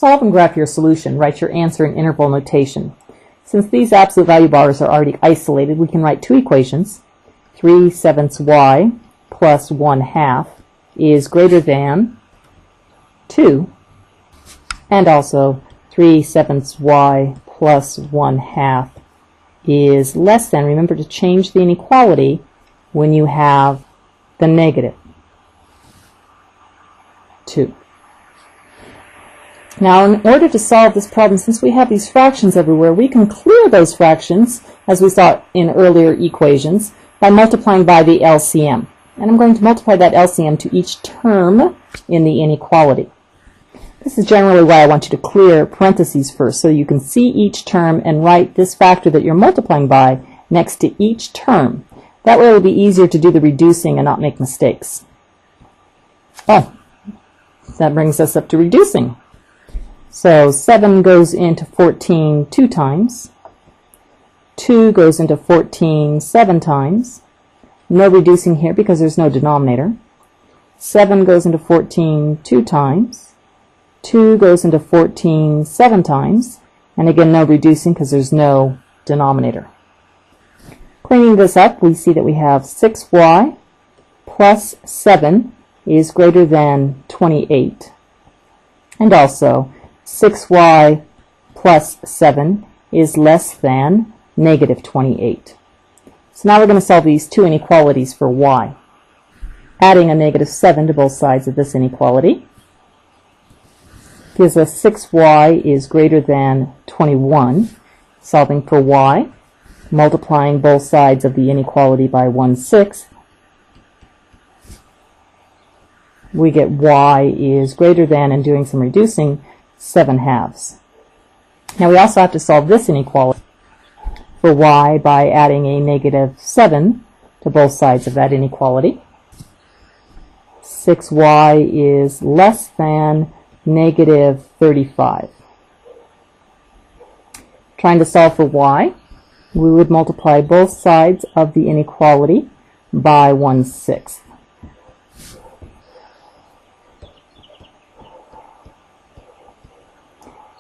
solve and graph your solution. Write your answer in interval notation. Since these absolute value bars are already isolated, we can write two equations. 3/7 y plus 1/2 is greater than 2, and also 3/7 y plus 1/2 is less than. Remember to change the inequality when you have the negative 2. Now, in order to solve this problem, since we have these fractions everywhere, we can clear those fractions, as we saw in earlier equations, by multiplying by the LCM. And I'm going to multiply that LCM to each term in the inequality. This is generally why I want you to clear parentheses first, so you can see each term and write this factor that you're multiplying by next to each term. That way it will be easier to do the reducing and not make mistakes. Oh, that brings us up to reducing. So 7 goes into 14 2 times. 2 goes into 14 7 times. No reducing here because there's no denominator. 7 goes into 14 2 times. 2 goes into 14 7 times. And again, no reducing because there's no denominator. Cleaning this up, we see that we have 6y plus 7 is greater than 28. And also 6y plus 7 is less than negative 28. So now we're going to solve these two inequalities for y. Adding a negative 7 to both sides of this inequality gives us 6y is greater than 21. Solving for y, multiplying both sides of the inequality by 1/6, we get y is greater than, and doing some reducing, 7/2. Now we also have to solve this inequality for y by adding a negative 7 to both sides of that inequality. 6y is less than negative 35. Trying to solve for y, we would multiply both sides of the inequality by 1/6.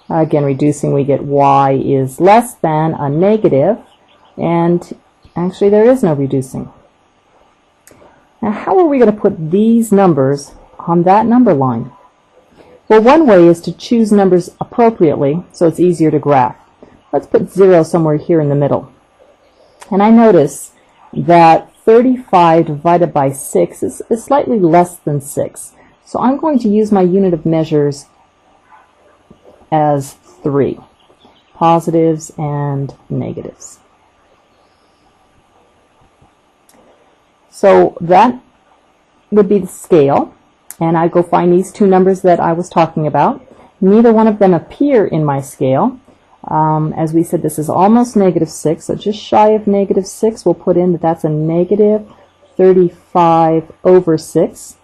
Again, reducing, we get y is less than a negative, and actually there is no reducing. Now, how are we going to put these numbers on that number line? Well, one way is to choose numbers appropriately so it's easier to graph. Let's put 0 somewhere here in the middle. And I notice that 35 divided by 6 is slightly less than 6. So I'm going to use my unit of measures as 3, positives and negatives. So that would be the scale, and I go find these two numbers that I was talking about. Neither one of them appear in my scale. As we said, this is almost negative 6, so just shy of negative 6, we'll put in that that's a negative 35 over 6.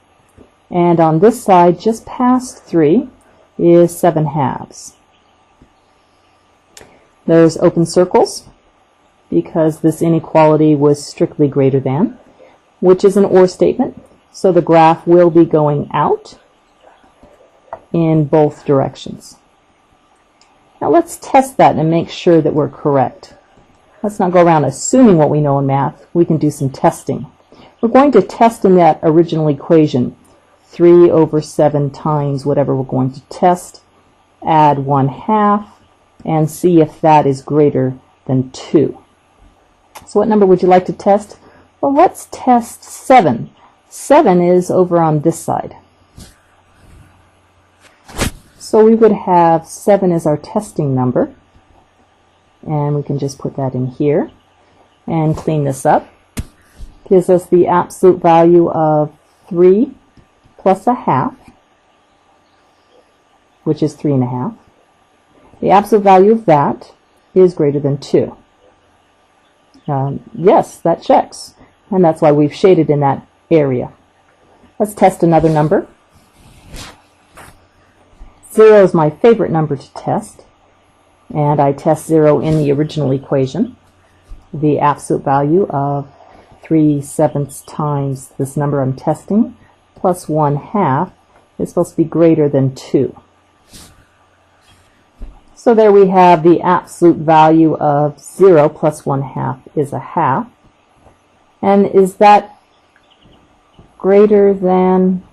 And on this side, just past 3, is 7/2. There's open circles because this inequality was strictly greater than, which is an or statement, so the graph will be going out in both directions. Now let's test that and make sure that we're correct. Let's not go around assuming what we know in math. We can do some testing. We're going to test in that original equation, 3 over 7 times whatever we're going to test, add 1/2, and see if that is greater than 2. So what number would you like to test? Well, let's test 7. 7 is over on this side. So we would have 7 as our testing number, and we can just put that in here and clean this up. Gives us the absolute value of 3 plus 1/2, which is 3.5. The absolute value of that is greater than 2. Yes, that checks, and that's why we've shaded in that area. Let's test another number. 0 is my favorite number to test, and I test 0 in the original equation. The absolute value of 3/7 times this number I'm testing plus 1/2 is supposed to be greater than 2. So there we have the absolute value of 0 plus 1/2 is a half. And is that greater than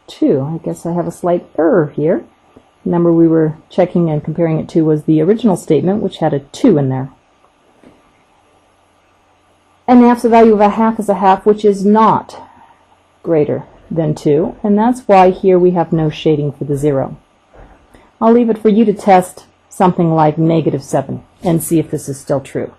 2? I guess I have a slight error here. The number we were checking and comparing it to was the original statement, which had a 2 in there. And the absolute value of a half is a half, which is not greater than 2, and that's why here we have no shading for the 0. I'll leave it for you to test something like -7 and see if this is still true.